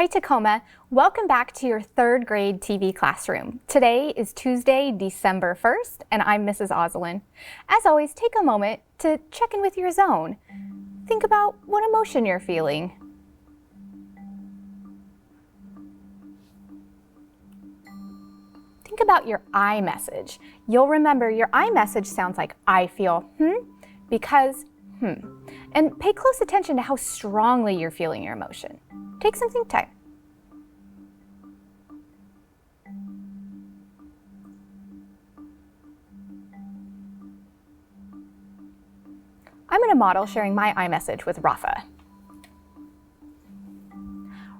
Hi Tacoma, welcome back to your third grade TV classroom. Today is Tuesday, December 1st, and I'm Mrs. Oslin. As always, take a moment to check in with your zone. Think about what emotion you're feeling. Think about your I message. You'll remember your I message sounds like I feel because And pay close attention to how strongly you're feeling your emotion. Take some think time. I'm going to model sharing my I message with Rafa.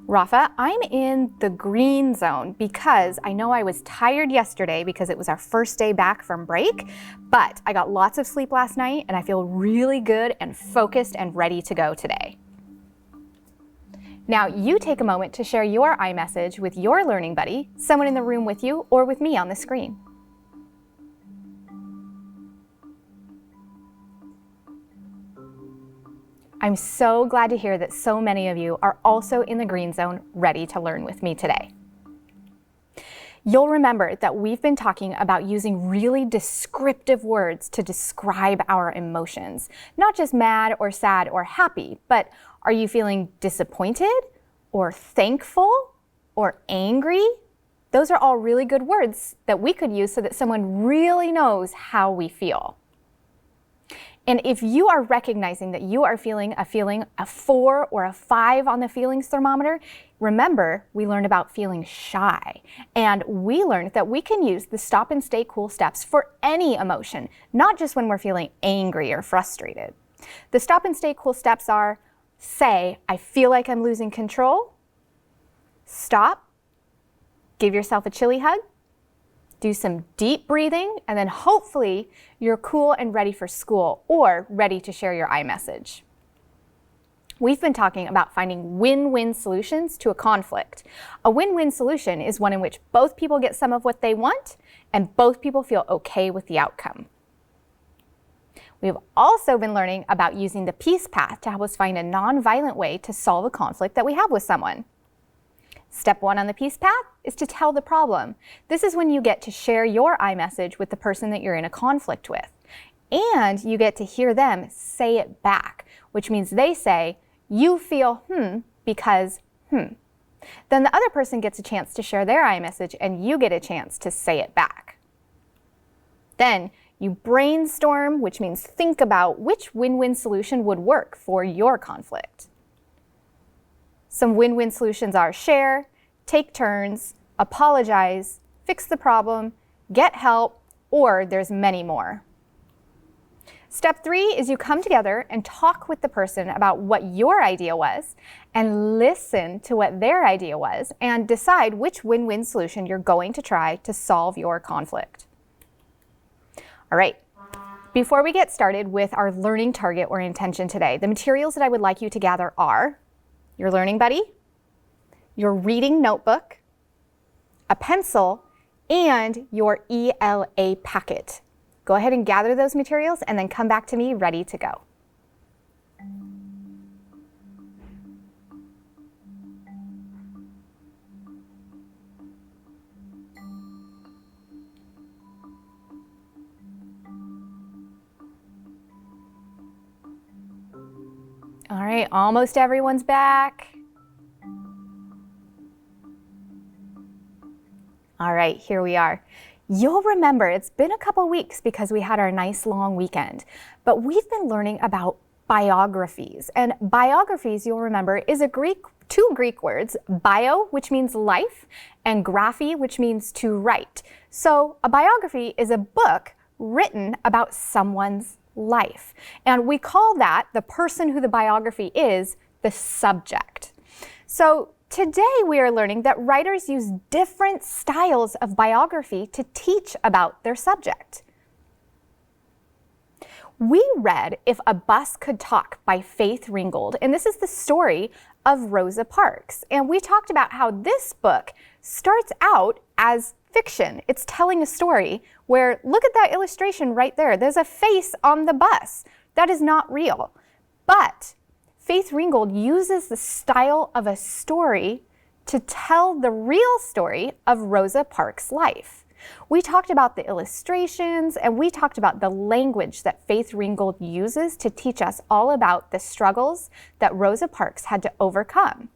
Rafa, I'm in the green zone because I know I was tired yesterday because it was our first day back from break, but I got lots of sleep last night and I feel really good and focused and ready to go today. Now you take a moment to share your iMessage with your learning buddy, someone in the room with you, or with me on the screen. I'm so glad to hear that so many of you are also in the green zone, ready to learn with me today. You'll remember that we've been talking about using really descriptive words to describe our emotions. Not just mad or sad or happy, but are you feeling disappointed or thankful or angry? Those are all really good words that we could use so that someone really knows how we feel. And if you are recognizing that you are feeling a 4 or a 5 on the feelings thermometer, remember we learned about feeling shy. And we learned that we can use the stop and stay cool steps for any emotion, not just when we're feeling angry or frustrated. The stop and stay cool steps are: say, I feel like I'm losing control. Stop. Give yourself a chilly hug. Do some deep breathing, and then hopefully you're cool and ready for school or ready to share your iMessage. We've been talking about finding win-win solutions to a conflict. A win-win solution is one in which both people get some of what they want and both people feel okay with the outcome. We've also been learning about using the peace path to help us find a non-violent way to solve a conflict that we have with someone. Step 1 on the peace path is to tell the problem. This is when you get to share your iMessage with the person that you're in a conflict with. And you get to hear them say it back, which means they say, you feel because Then the other person gets a chance to share their iMessage and you get a chance to say it back. Then you brainstorm, which means think about which win-win solution would work for your conflict. Some win-win solutions are share, take turns, apologize, fix the problem, get help, or there's many more. Step 3 is you come together and talk with the person about what your idea was and listen to what their idea was and decide which win-win solution you're going to try to solve your conflict. All right. Before we get started with our learning target or intention today, the materials that I would like you to gather are your learning buddy, your reading notebook, a pencil, and your ELA packet. Go ahead and gather those materials and then come back to me ready to go. All right, almost everyone's back. All right, here we are. You'll remember it's been a couple weeks because we had our nice long weekend, but we've been learning about biographies. And biographies, you'll remember, is two Greek words, bio, which means life, and graphy, which means to write. So a biography is a book written about someone's life. And we call that, the person who the biography is, the subject. So today we are learning that writers use different styles of biography to teach about their subject. We read If a Bus Could Talk by Faith Ringgold, and this is the story of Rosa Parks. And we talked about how this book starts out as fiction. It's telling a story where, look at that illustration right there. There's a face on the bus. That is not real. But Faith Ringgold uses the style of a story to tell the real story of Rosa Parks' life. We talked about the illustrations, and we talked about the language that Faith Ringgold uses to teach us all about the struggles that Rosa Parks had to overcome.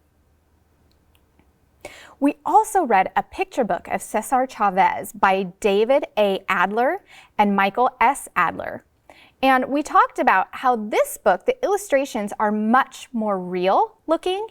We also read a picture book of Cesar Chavez by David A. Adler and Michael S. Adler. And we talked about how this book, the illustrations are much more real looking,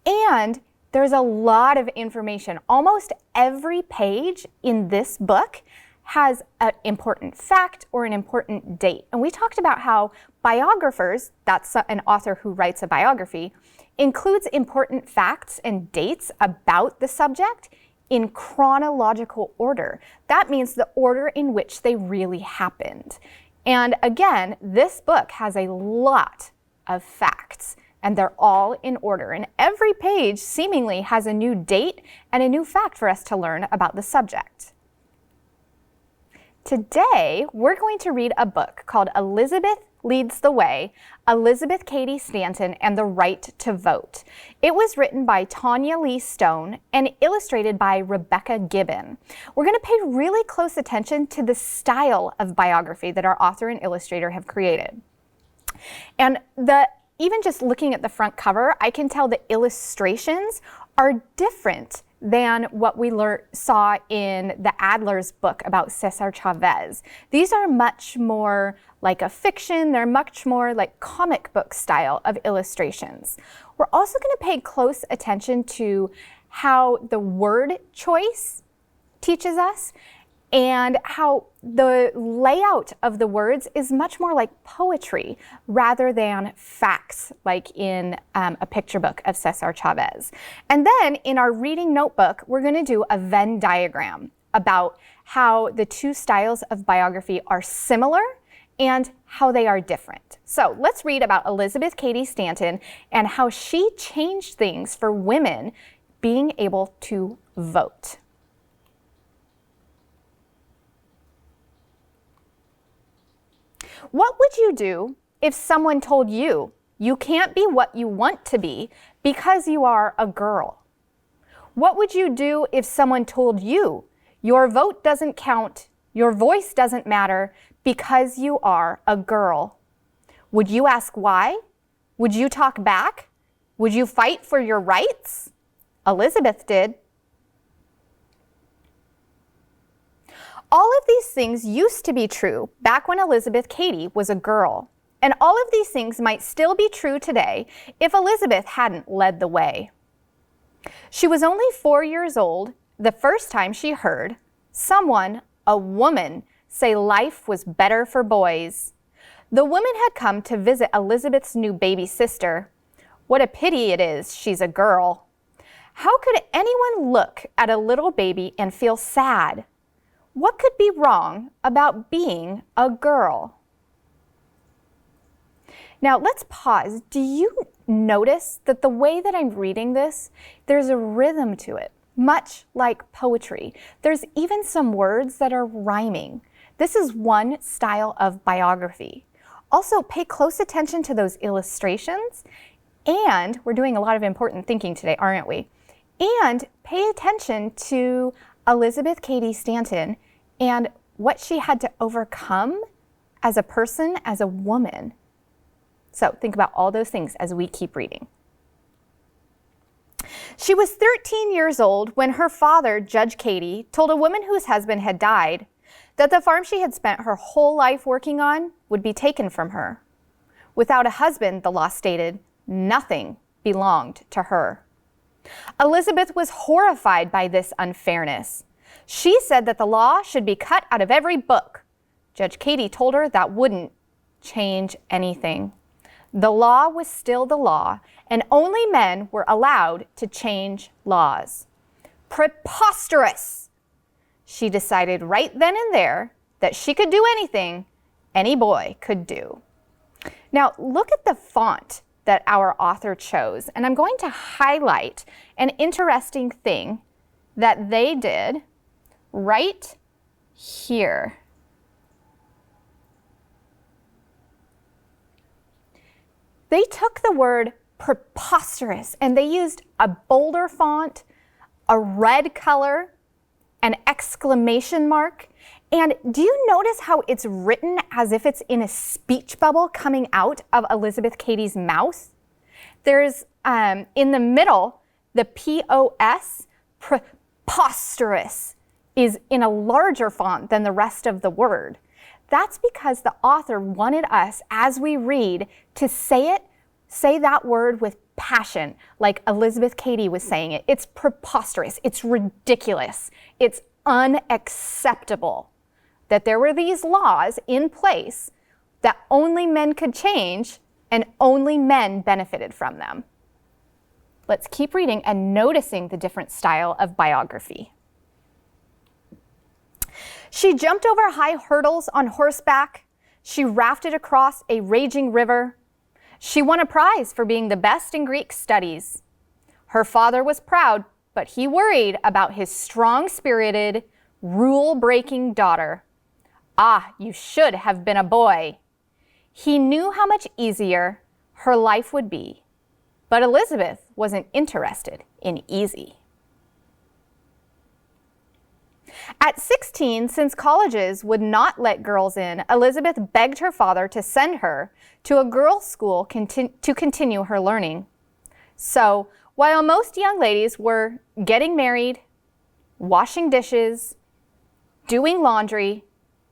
and there's a lot of information. Almost every page in this book has an important fact or an important date. And we talked about how biographers, that's an author who writes a biography, includes important facts and dates about the subject in chronological order. That means the order in which they really happened. And again, this book has a lot of facts, and they're all in order. And every page seemingly has a new date and a new fact for us to learn about the subject. Today, we're going to read a book called Elizabeth Leads the Way, Elizabeth Cady Stanton and the Right to Vote. It was written by Tanya Lee Stone and illustrated by Rebecca Gibbon. We're going to pay really close attention to the style of biography that our author and illustrator have created. And even just looking at the front cover, I can tell the illustrations are different than what we saw in the Adler's book about Cesar Chavez. These are much more like a fiction. They're much more like comic book style of illustrations. We're also going to pay close attention to how the word choice teaches us and how the layout of the words is much more like poetry rather than facts like in a picture book of Cesar Chavez. And then in our reading notebook, we're going to do a Venn diagram about how the two styles of biography are similar and how they are different. So let's read about Elizabeth Cady Stanton and how she changed things for women being able to vote. What would you do if someone told you you can't be what you want to be because you are a girl? What would you do if someone told you your vote doesn't count, your voice doesn't matter because you are a girl? Would you ask why? Would you talk back? Would you fight for your rights? Elizabeth did. All of these things used to be true back when Elizabeth Cady was a girl. And all of these things might still be true today if Elizabeth hadn't led the way. She was only 4 years old the first time she heard someone, a woman, say life was better for boys. The woman had come to visit Elizabeth's new baby sister. What a pity it is she's a girl. How could anyone look at a little baby and feel sad? What could be wrong about being a girl? Now let's pause. Do you notice that the way that I'm reading this, there's a rhythm to it, much like poetry. There's even some words that are rhyming. This is one style of biography. Also, pay close attention to those illustrations, and we're doing a lot of important thinking today, aren't we? And pay attention to Elizabeth Cady Stanton and what she had to overcome as a person, as a woman. So think about all those things as we keep reading. She was 13 years old when her father, Judge Cady, told a woman whose husband had died that the farm she had spent her whole life working on would be taken from her. Without a husband, the law stated, nothing belonged to her. Elizabeth was horrified by this unfairness. She said that the law should be cut out of every book. Judge Cady told her that wouldn't change anything. The law was still the law, and only men were allowed to change laws. Preposterous! She decided right then and there that she could do anything any boy could do. Now, look at the font that our author chose, and I'm going to highlight an interesting thing that they did right here. They took the word preposterous. And they used a bolder font, a red color, an exclamation mark. And do you notice how it's written as if it's in a speech bubble coming out of Elizabeth Cady's mouth? There's, in the middle, the POS, preposterous, is in a larger font than the rest of the word. That's because the author wanted us, as we read, to say that word with passion, like Elizabeth Cady was saying it. It's preposterous. It's ridiculous. It's unacceptable that there were these laws in place that only men could change and only men benefited from them. Let's keep reading and noticing the different style of biography. She jumped over high hurdles on horseback. She rafted across a raging river. She won a prize for being the best in Greek studies. Her father was proud, but he worried about his strong-spirited, rule-breaking daughter. Ah, you should have been a boy. He knew how much easier her life would be, but Elizabeth wasn't interested in easy. At 16, since colleges would not let girls in, Elizabeth begged her father to send her to a girls' school to continue her learning. So, while most young ladies were getting married, washing dishes, doing laundry,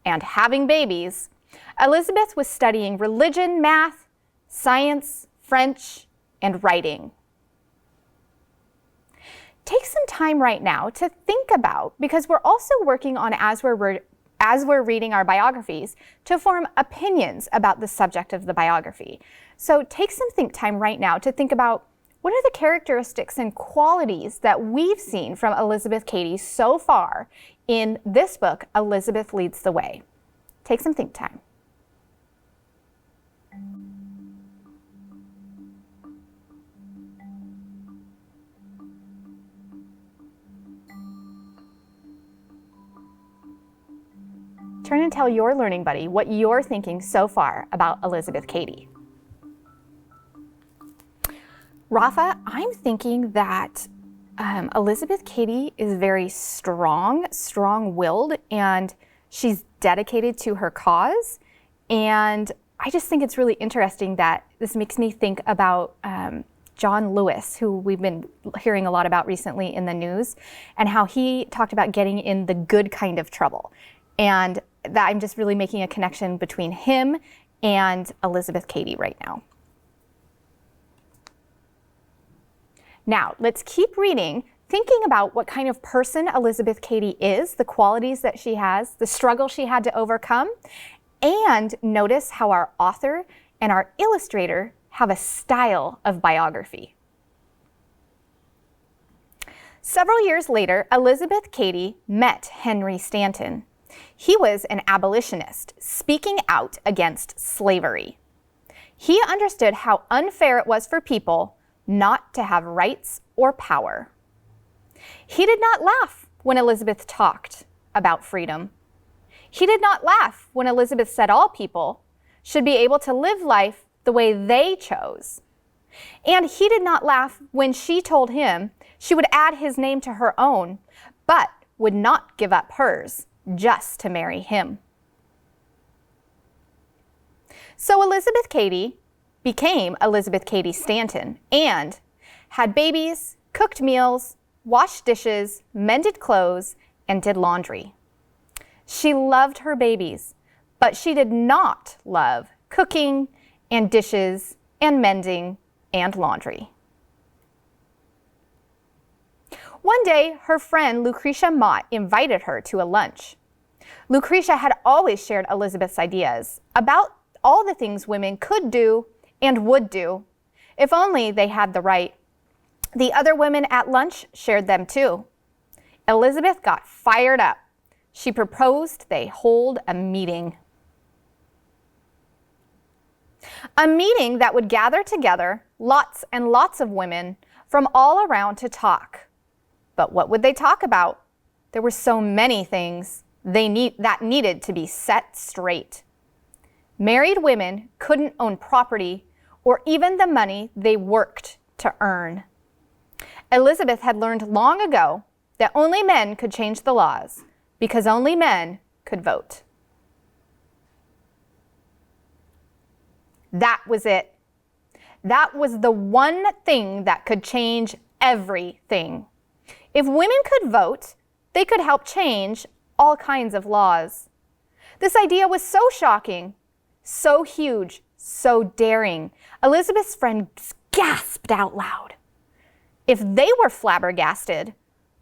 and having babies, Elizabeth was studying religion, math, science, French, and writing. Take some time right now to think about, because we're also working on, as we're reading our biographies, to form opinions about the subject of the biography. So take some think time right now to think about, what are the characteristics and qualities that we've seen from Elizabeth Cady so far in this book, Elizabeth Leads the Way? Take some think time. Turn and tell your learning buddy what you're thinking so far about Elizabeth Cady. Rafa, I'm thinking that Elizabeth Cady is very strong-willed, and she's dedicated to her cause. And I just think it's really interesting that this makes me think about John Lewis, who we've been hearing a lot about recently in the news, and how he talked about getting in the good kind of trouble. And that I'm just really making a connection between him and Elizabeth Cady right now. Now, let's keep reading, thinking about what kind of person Elizabeth Cady is, the qualities that she has, the struggle she had to overcome, and notice how our author and our illustrator have a style of biography. Several years later, Elizabeth Cady met Henry Stanton. He was an abolitionist, speaking out against slavery. He understood how unfair it was for people not to have rights or power. He did not laugh when Elizabeth talked about freedom. He did not laugh when Elizabeth said all people should be able to live life the way they chose. And he did not laugh when she told him she would add his name to her own, but would not give up hers just to marry him. So Elizabeth Cady became Elizabeth Cady Stanton and had babies, cooked meals, washed dishes, mended clothes, and did laundry. She loved her babies, but she did not love cooking and dishes and mending and laundry. One day, her friend Lucretia Mott invited her to a lunch. Lucretia had always shared Elizabeth's ideas about all the things women could do and would do, if only they had the right. The other women at lunch shared them too. Elizabeth got fired up. She proposed they hold a meeting. A meeting that would gather together lots and lots of women from all around to talk. But what would they talk about? There were so many things that needed to be set straight. Married women couldn't own property or even the money they worked to earn. Elizabeth had learned long ago that only men could change the laws because only men could vote. That was it. That was the one thing that could change everything. If women could vote, they could help change all kinds of laws. This idea was so shocking, so huge, so daring. Elizabeth's friends gasped out loud. If they were flabbergasted,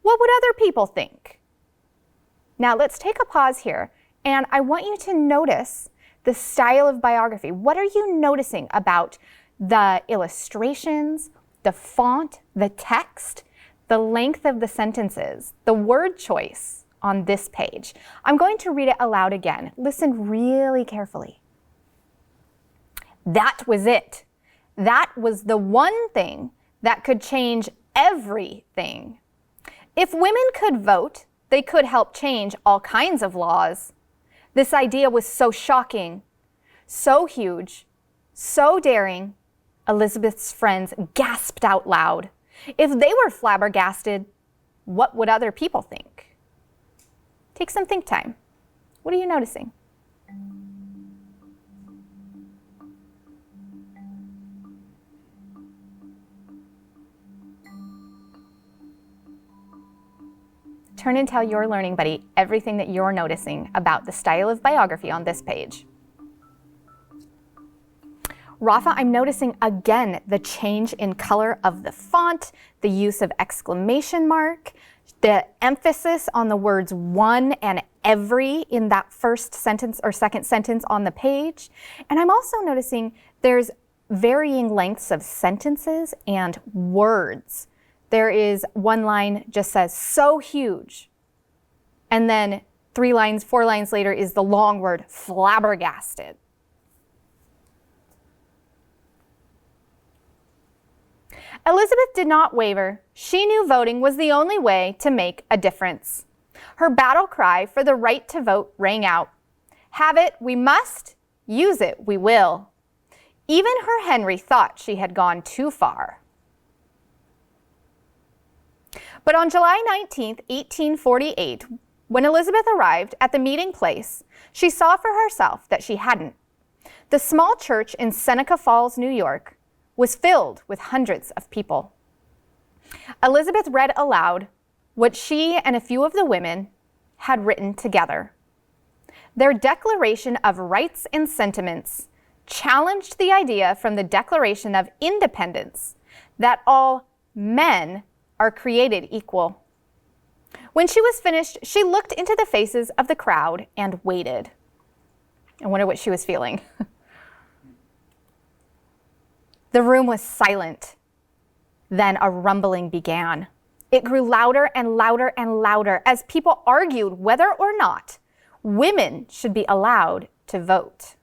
what would other people think? Now let's take a pause here, and I want you to notice the style of biography. What are you noticing about the illustrations, the font, the text, the length of the sentences, the word choice on this page? I'm going to read it aloud again. Listen really carefully. That was it. That was the one thing that could change everything. If women could vote, they could help change all kinds of laws. This idea was so shocking, so huge, so daring, Elizabeth's friends gasped out loud. If they were flabbergasted, what would other people think? Take some think time. What are you noticing? Turn and tell your learning buddy everything that you're noticing about the style of biography on this page. Rafa, I'm noticing again the change in color of the font, the use of exclamation mark, the emphasis on the words one and every in that first sentence or second sentence on the page. And I'm also noticing there's varying lengths of sentences and words. There is one line just says, so huge. And then 3 lines, 4 lines later is the long word, flabbergasted. Elizabeth did not waver. She knew voting was the only way to make a difference. Her battle cry for the right to vote rang out. Have it, we must. Use it, we will. Even her Henry thought she had gone too far. But on July 19, 1848, when Elizabeth arrived at the meeting place, she saw for herself that she hadn't. The small church in Seneca Falls, New York, was filled with hundreds of people. Elizabeth read aloud what she and a few of the women had written together. Their declaration of rights and sentiments challenged the idea from the Declaration of Independence that all men are created equal. When she was finished, she looked into the faces of the crowd and waited. I wonder what she was feeling. The room was silent. Then a rumbling began. It grew louder and louder and louder as people argued whether or not women should be allowed to vote.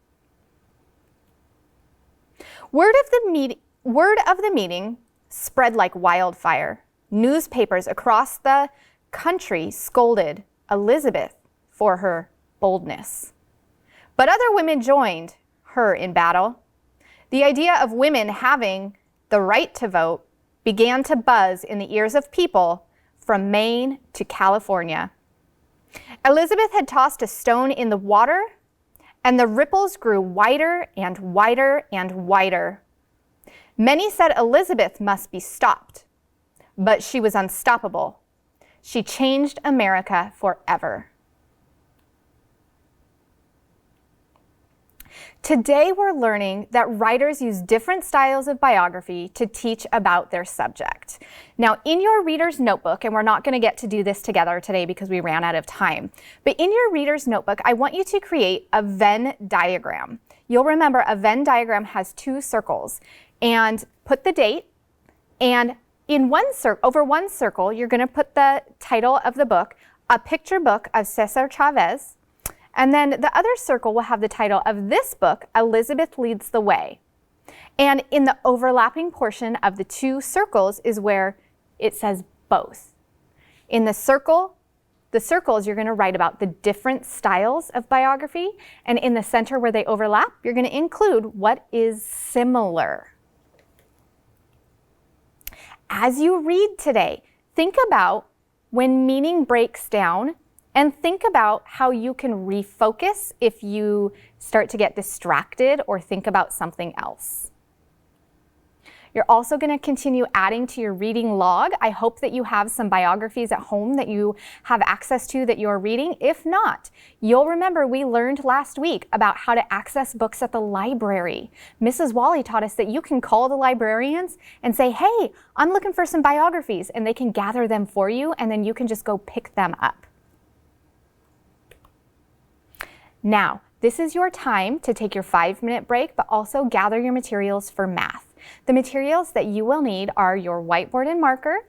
Word of the meeting spread like wildfire. Newspapers across the country scolded Elizabeth for her boldness. But other women joined her in battle. The idea of women having the right to vote began to buzz in the ears of people from Maine to California. Elizabeth had tossed a stone in the water, and the ripples grew wider and wider and wider. Many said Elizabeth must be stopped, but she was unstoppable. She changed America forever. Today we're learning that writers use different styles of biography to teach about their subject. Now in your reader's notebook, and we're not going to get to do this together today because we ran out of time, but in your reader's notebook, I want you to create a Venn diagram. You'll remember a Venn diagram has 2 circles, and put the date, and in over one circle, you're going to put the title of the book, A Picture Book of Cesar Chavez. And then the other circle will have the title of this book, Elizabeth Leads the Way. And in the overlapping portion of the 2 circles is where it says both. In the circles, you're going to write about the different styles of biography. And in the center where they overlap, you're going to include what is similar. As you read today, think about when meaning breaks down and think about how you can refocus if you start to get distracted or think about something else. You're also going to continue adding to your reading log. I hope that you have some biographies at home that you have access to that you're reading. If not, you'll remember we learned last week about how to access books at the library. Mrs. Wally taught us that you can call the librarians and say, hey, I'm looking for some biographies, and they can gather them for you, and then you can just go pick them up. Now, this is your time to take your 5-minute break, but also gather your materials for math. The materials that you will need are your whiteboard and marker,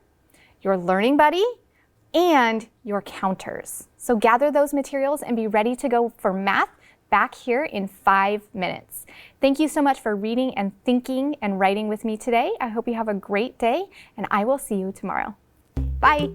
your learning buddy, and your counters. So gather those materials and be ready to go for math back here in 5 minutes. Thank you so much for reading and thinking and writing with me today. I hope you have a great day, and I will see you tomorrow. Bye.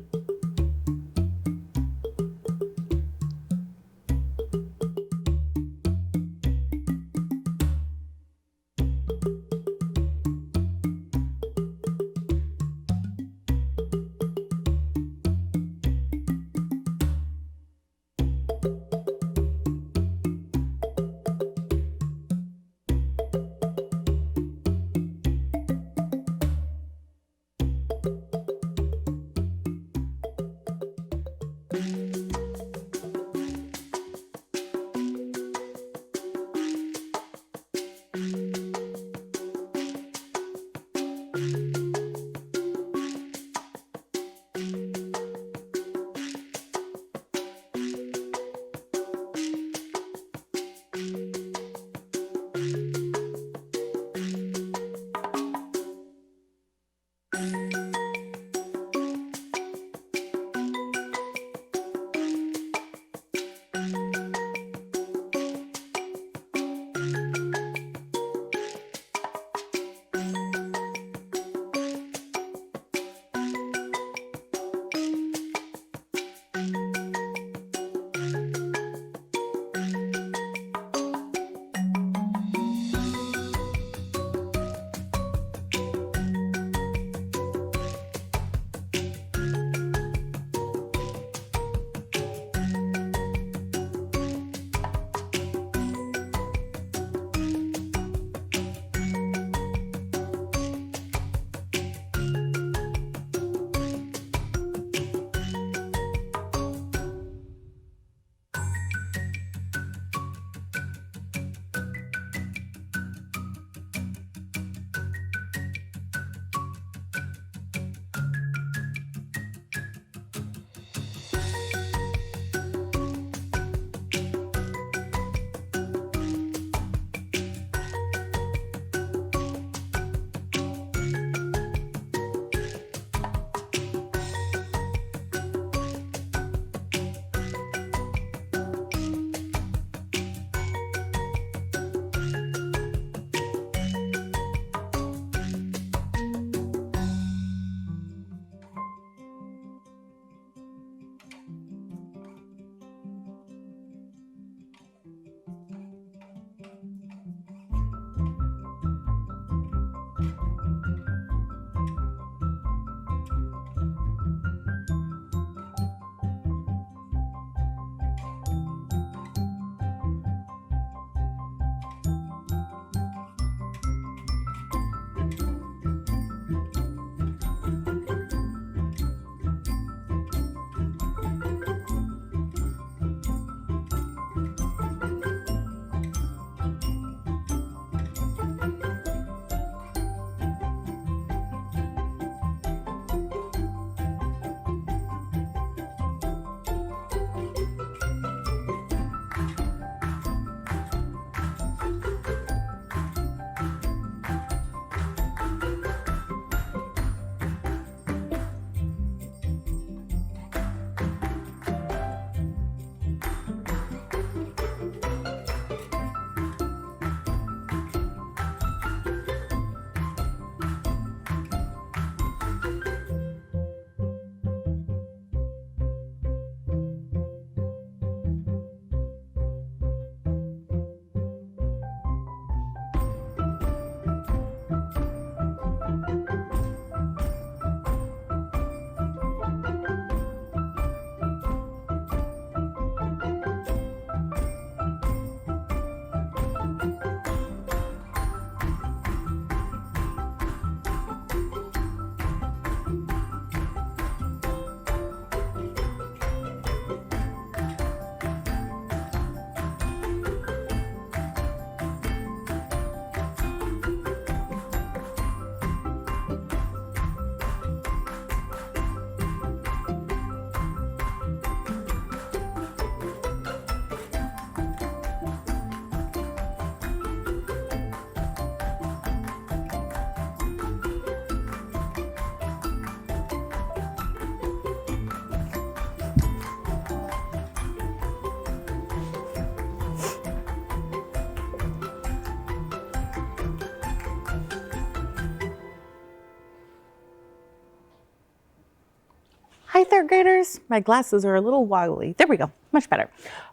Hi, third graders. My glasses are a little wobbly. There we go. Much better.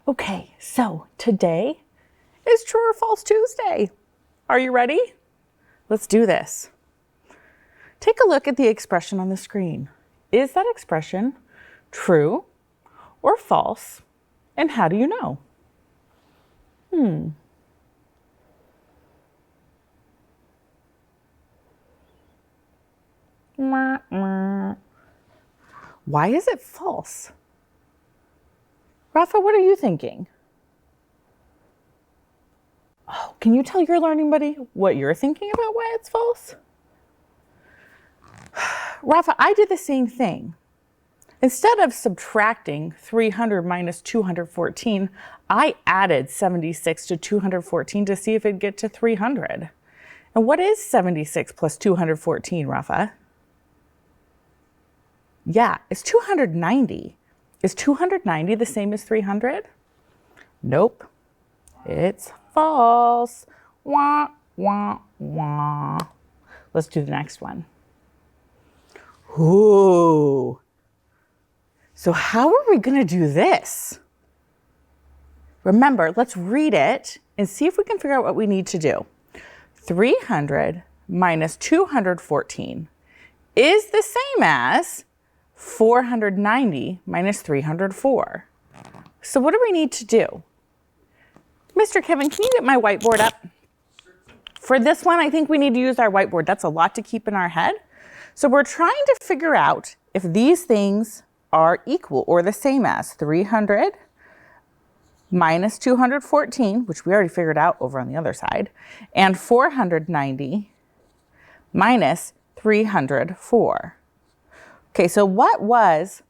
Okay, so today is True or False Tuesday. Are you ready? Let's do this. Take a look at the expression on the screen. Is that expression true or false? And how do you know? Why is it false? Rafa, what are you thinking? Oh, can you tell your learning buddy what you're thinking about why it's false? Rafa, I did the same thing. Instead of subtracting 300 minus 214, I added 76 to 214 to see if it'd get to 300. And what is 76 plus 214, Rafa? Yeah, it's 290. Is 290 the same as 300? Nope, it's false. Wah, wah, wah. Let's do the next one. Ooh. So how are we going to do this? Remember, let's read it and see if we can figure out what we need to do. 300 minus 214 is the same as 490 minus 304. So what do we need to do? Mr. Kevin, can you get my whiteboard up? For this one, I think we need to use our whiteboard. That's a lot to keep in our head. So we're trying to figure out if these things are equal or the same as 300 minus 214, which we already figured out over on the other side, and 490 minus 304. Okay, so what was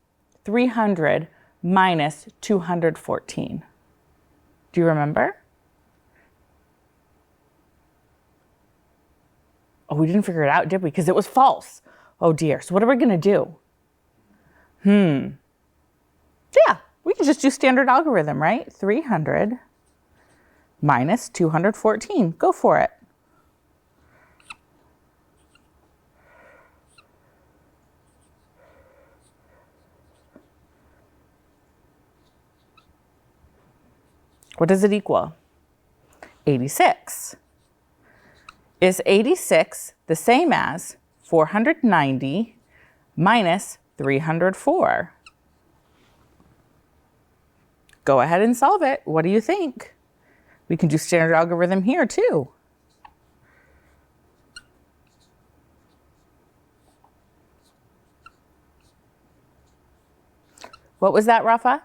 300 minus 214? Do you remember? Oh, we didn't figure it out, did we? Because it was false. Oh dear, so what are we gonna do? Yeah, we can just do standard algorithm, right? 300 minus 214, go for it. What does it equal? 86. Is 86 the same as 490 minus 304? Go ahead and solve it. What do you think? We can do standard algorithm here too. What was that, Rafa?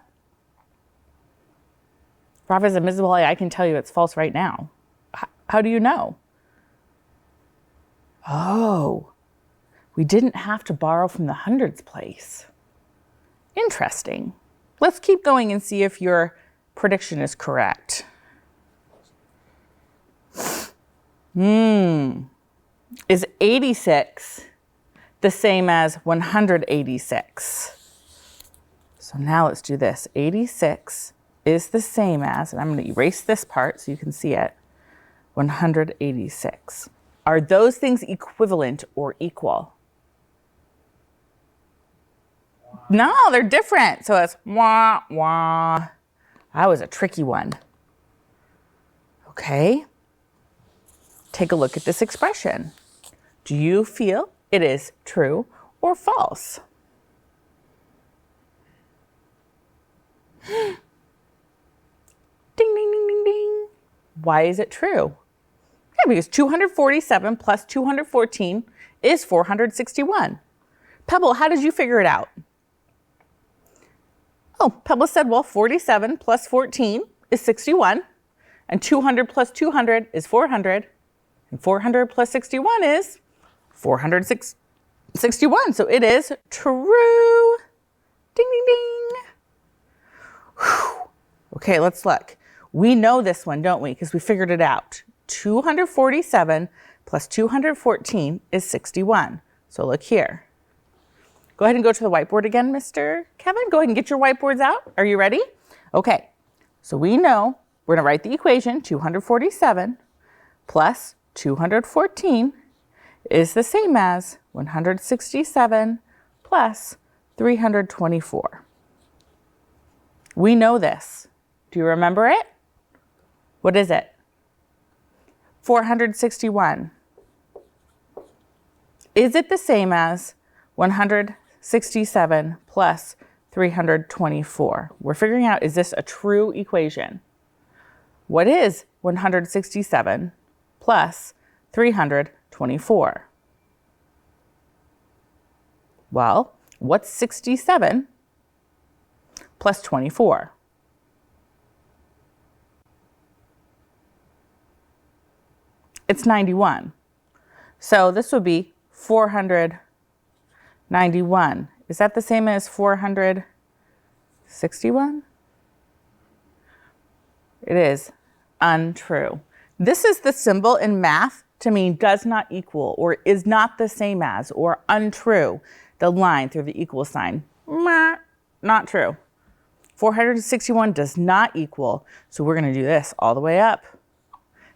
Rafa's invisible eye. I can tell you it's false right now. How do you know? Oh, we didn't have to borrow from the hundreds place. Interesting. Let's keep going and see if your prediction is correct. Is 86 the same as 186? So now let's do this. 86 is the same as, and I'm going to erase this part so you can see it, 186. Are those things equivalent or equal? No, they're different. So it's wah, wah. That was a tricky one. Okay. Take a look at this expression. Do you feel it is true or false? Ding, ding, ding, ding, ding. Why is it true? Yeah, because 247 plus 214 is 461. Pebble, how did you figure it out? Oh, Pebble said, well, 47 plus 14 is 61, and 200 plus 200 is 400, and 400 plus 61 is 461. So it is true. Ding, ding, ding. Whew. Okay, let's look. We know this one, don't we? Because we figured it out. 247 plus 214 is 61. So look here. Go ahead and go to the whiteboard again, Mr. Kevin. Go ahead and get your whiteboards out. Are you ready? Okay, so we know we're going to write the equation 247 plus 214 is the same as 167 plus 324. We know this. Do you remember it? What is it? 461. Is it the same as 167 plus 324? We're figuring out, is this a true equation? What is 167 plus 324? Well, what's 67 plus 24? It's 91. So this would be 491. Is that the same as 461? It is untrue. This is the symbol in math to mean does not equal or is not the same as or untrue. The line through the equal sign. Not true. 461 does not equal. So we're going to do this all the way up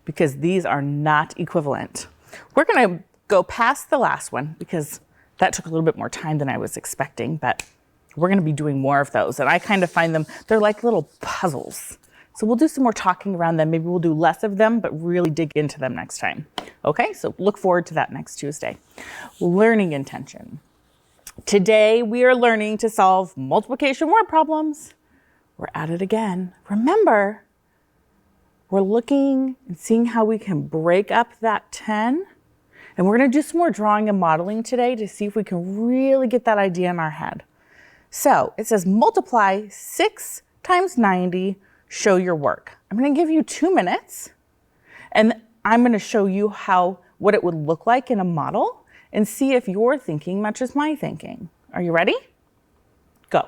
because these are not equivalent. We're going to go past the last one because that took a little bit more time than I was expecting, but we're going to be doing more of those. And I kind of find them, they're like little puzzles. So we'll do some more talking around them. Maybe we'll do less of them, but really dig into them next time. Okay, so look forward to that next Tuesday. Learning intention. Today we are learning to solve multiplication word problems. We're at it again. Remember, we're looking and seeing how we can break up that 10. And we're going to do some more drawing and modeling today to see if we can really get that idea in our head. So it says multiply 6 times 90, show your work. I'm going to give you 2 minutes and I'm going to show you what it would look like in a model and see if your thinking matches my thinking. Are you ready? Go.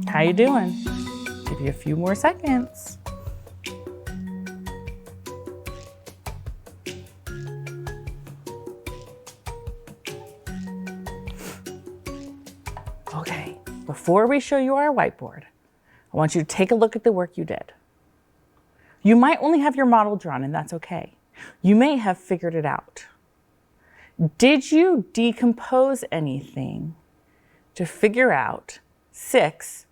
How you doing? Give you a few more seconds. Okay, before we show you our whiteboard, I want you to take a look at the work you did. You might only have your model drawn, and that's okay. You may have figured it out. Did you decompose anything to figure out 6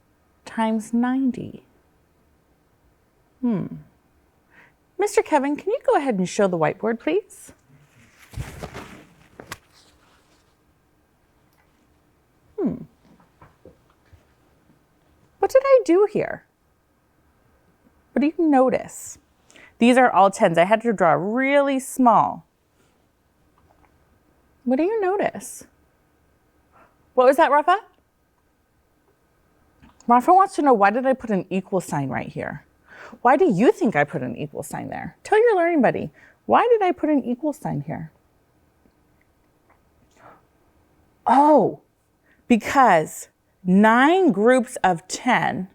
times 90? Mr. Kevin, can you go ahead and show the whiteboard, please? What did I do here? What do you notice? These are all 10s. I had to draw really small. What do you notice? What was that, Rafa? Rafa wants to know, why did I put an equal sign right here? Why do you think I put an equal sign there? Tell your learning buddy, why did I put an equal sign here? Oh, because 9 groups of 10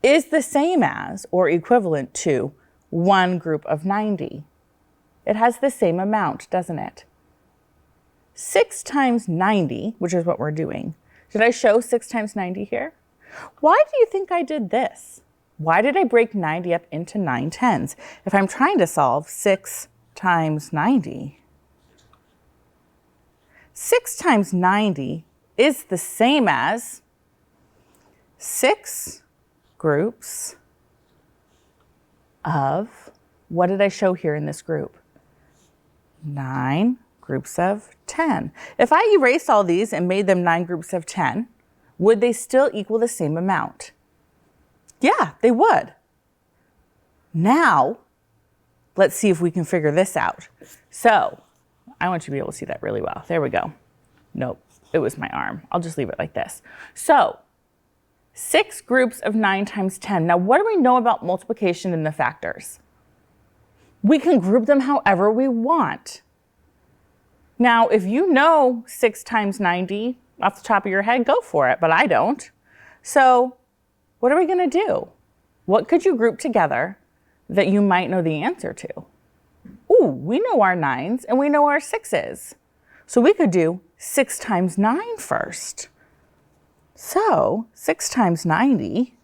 is the same as or equivalent to 1 group of 90. It has the same amount, doesn't it? 6 times 90, which is what we're doing. Did I show 6 times 90 here? Why do you think I did this? Why did I break 90 up into 9 tens? If I'm trying to solve 6 times 90, 6 times 90 is the same as 6 groups of, what did I show here in this group? 9 groups of 10. If I erased all these and made them 9 groups of 10, would they still equal the same amount? Yeah, they would. Now, let's see if we can figure this out. So, I want you to be able to see that really well. There we go. Nope, it was my arm. I'll just leave it like this. So, 6 groups of 9 times 10. Now, what do we know about multiplication in the factors? We can group them however we want. Now, if you know 6 times 90 off the top of your head, go for it, but I don't. So, what are we going to do? What could you group together that you might know the answer to? Ooh, we know our 9s and we know our 6s. So we could do 6 times 9 first. So 6 times 90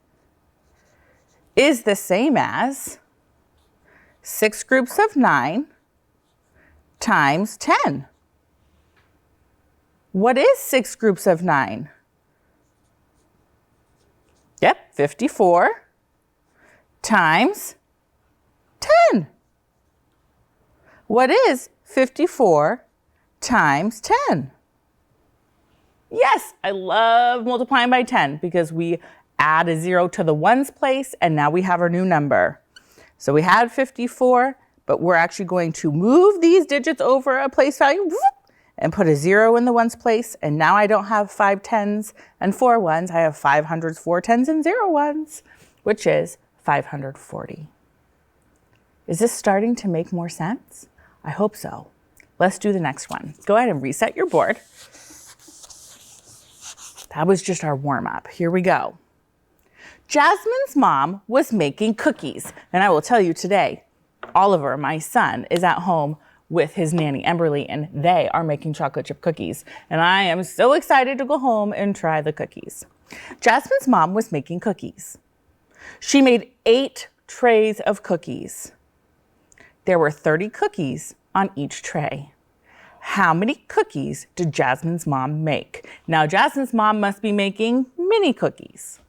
is the same as 6 groups of 9 times 10. What is 6 groups of 9? Yep, 54 times 10. What is 54 times 10? Yes, I love multiplying by 10 because we add a 0 to the ones place and now we have our new number. So we had 54, but we're actually going to move these digits over a place value and put a 0 in the ones place. And now I don't have 5 tens and 4 ones. I have 5 hundreds, 4 tens, and 0 ones, which is 540. Is this starting to make more sense? I hope so. Let's do the next one. Go ahead and reset your board. That was just our warm up. Here we go. Jasmine's mom was making cookies. And I will tell you today, Oliver, my son, is at home with his nanny, Emberly, and they are making chocolate chip cookies. And I am so excited to go home and try the cookies. Jasmine's mom was making cookies. She made 8 trays of cookies. There were 30 cookies on each tray. How many cookies did Jasmine's mom make? Now, Jasmine's mom must be making mini cookies.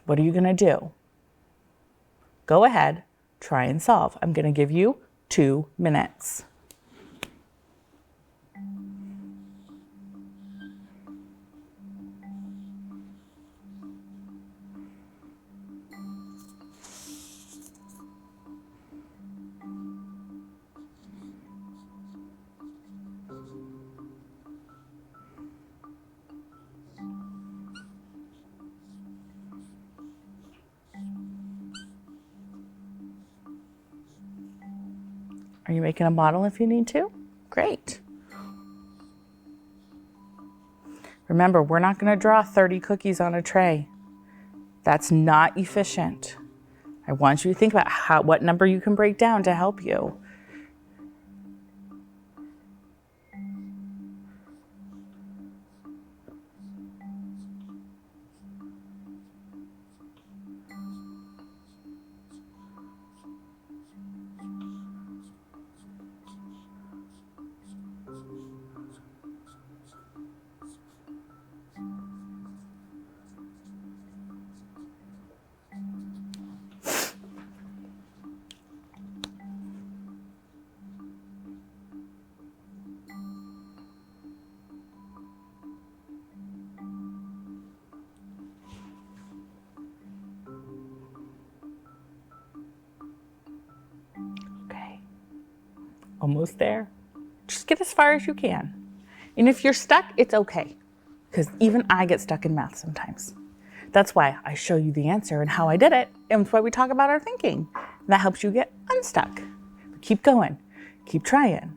What are you going to do? Go ahead, try and solve. I'm going to give you 2 minutes. Are you making a model if you need to? Great. Remember, we're not going to draw 30 cookies on a tray. That's not efficient. I want you to think about what number you can break down to help you. Almost there. Just get as far as you can. And if you're stuck, it's okay. Because even I get stuck in math sometimes. That's why I show you the answer and how I did it. And that's why we talk about our thinking. And that helps you get unstuck. But keep going. Keep trying.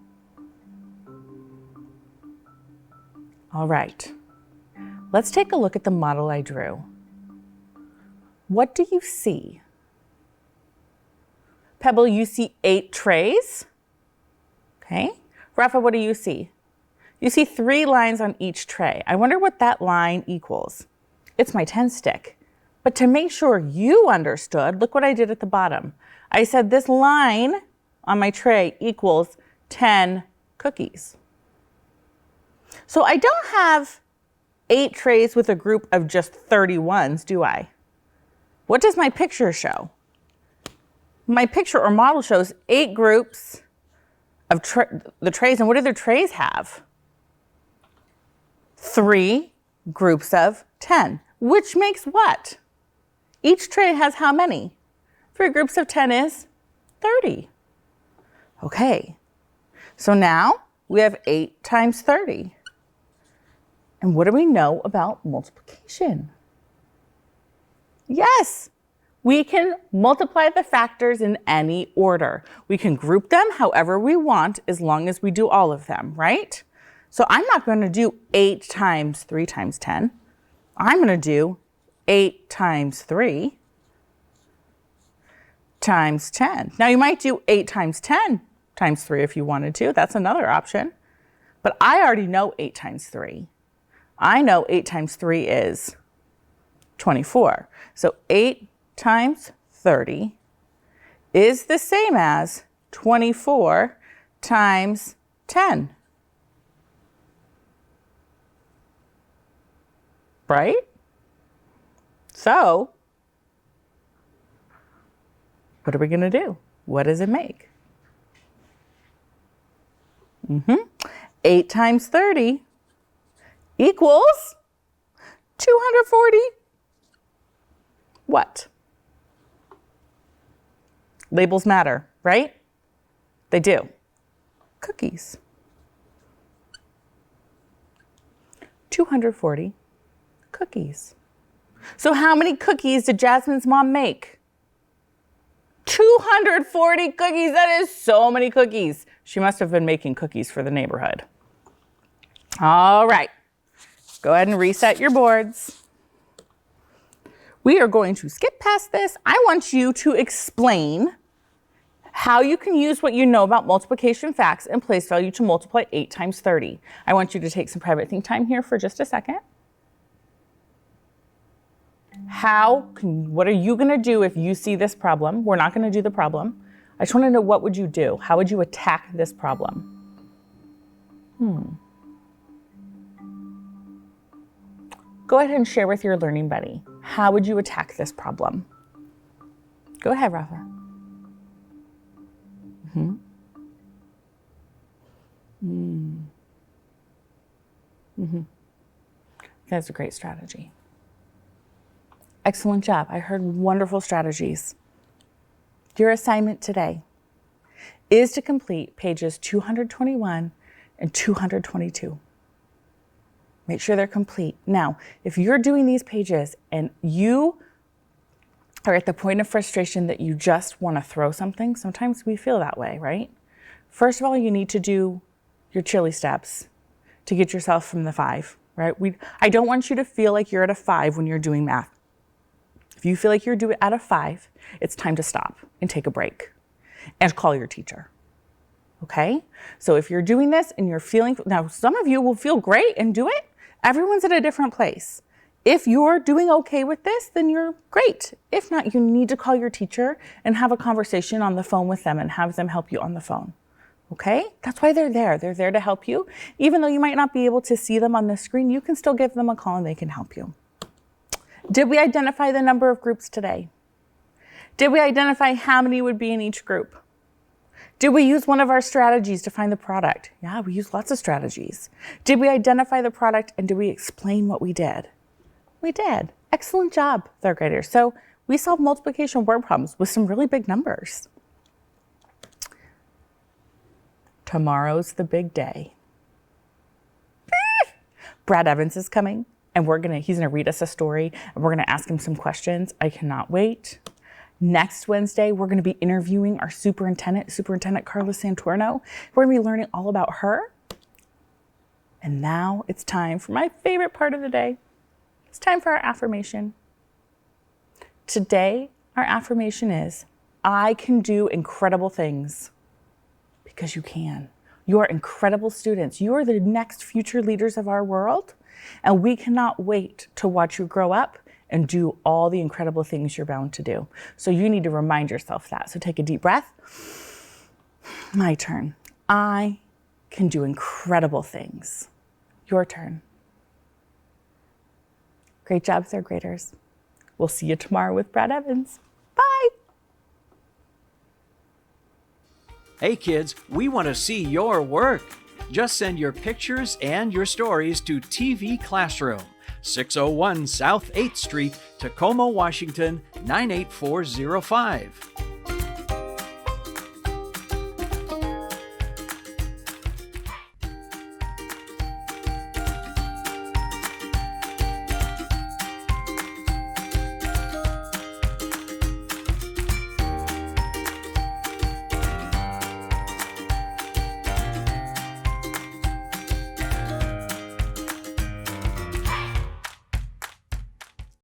All right. Let's take a look at the model I drew. What do you see? Pebble, you see 8 trays. Okay. Rafa, what do you see? You see 3 lines on each tray. I wonder what that line equals. It's my 10 stick. But to make sure you understood, look what I did at the bottom. I said this line on my tray equals 10 cookies. So I don't have 8 trays with a group of just 31s, do I? What does my picture show? My picture or model shows 8 groups of the trays. And what do their trays have? 3 groups of 10, which makes what? Each tray has how many? 3 groups of 10 is 30. Okay, so now we have 8 times 30. And what do we know about multiplication? Yes, we can multiply the factors in any order. We can group them however we want as long as we do all of them, right? So I'm not going to do 8 times 3 times 10. I'm going to do 8 times 3 times 10. Now you might do 8 times 10 times 3 if you wanted to. That's another option. But I already know 8 times 3. I know 8 times 3 is 24. So 8 times 30 is the same as 24 times 10. Right? So, what are we going to do? What does it make? 8 times 30 equals 240. What? Labels matter, right? They do. Cookies. 240 cookies. So how many cookies did Jasmine's mom make? 240 cookies. That is so many cookies. She must have been making cookies for the neighborhood. All right. Go ahead and reset your boards. We are going to skip past this. I want you to explain how you can use what you know about multiplication facts and place value to multiply 8 times 30. I want you to take some private think time here for just a second. What are you going to do if you see this problem? We're not going to do the problem. I just want to know, what would you do? How would you attack this problem? Go ahead and share with your learning buddy. How would you attack this problem? Go ahead, Rafa. That's a great strategy. Excellent job. I heard wonderful strategies. Your assignment today is to complete pages 221 and 222. Make sure they're complete. Now, if you're doing these pages and you are at the point of frustration that you just want to throw something, sometimes we feel that way, right? First of all, you need to do your chili steps to get yourself from the 5, right? I don't want you to feel like you're at a 5 when you're doing math. If you feel like you're at a 5, it's time to stop and take a break and call your teacher. Okay? So if you're doing this and you're feeling, now some of you will feel great and do it. Everyone's at a different place. If you're doing okay with this, then you're great. If not, you need to call your teacher and have a conversation on the phone with them and have them help you on the phone. Okay? That's why they're there. They're there to help you. Even though you might not be able to see them on the screen, you can still give them a call and they can help you. Did we identify the number of groups today? Did we identify how many would be in each group? Did we use one of our strategies to find the product? Yeah, we used lots of strategies. Did we identify the product and did we explain what we did? We did. Excellent job, third graders. So we solved multiplication word problems with some really big numbers. Tomorrow's the big day. Brad Evans is coming and he's gonna read us a story and we're gonna ask him some questions. I cannot wait. Next Wednesday, we're gonna be interviewing our Superintendent Carla Santorno. We're gonna be learning all about her. And now it's time for my favorite part of the day. It's time for our affirmation. Today, our affirmation is, I can do incredible things because you can. You are incredible students. You are the next future leaders of our world, and we cannot wait to watch you grow up and do all the incredible things you're bound to do. So you need to remind yourself that. So take a deep breath. My turn. I can do incredible things. Your turn. Great job, third graders. We'll see you tomorrow with Brad Evans. Bye. Hey kids, we want to see your work. Just send your pictures and your stories to TV Classroom, 601 South 8th Street, Tacoma, Washington, 98405.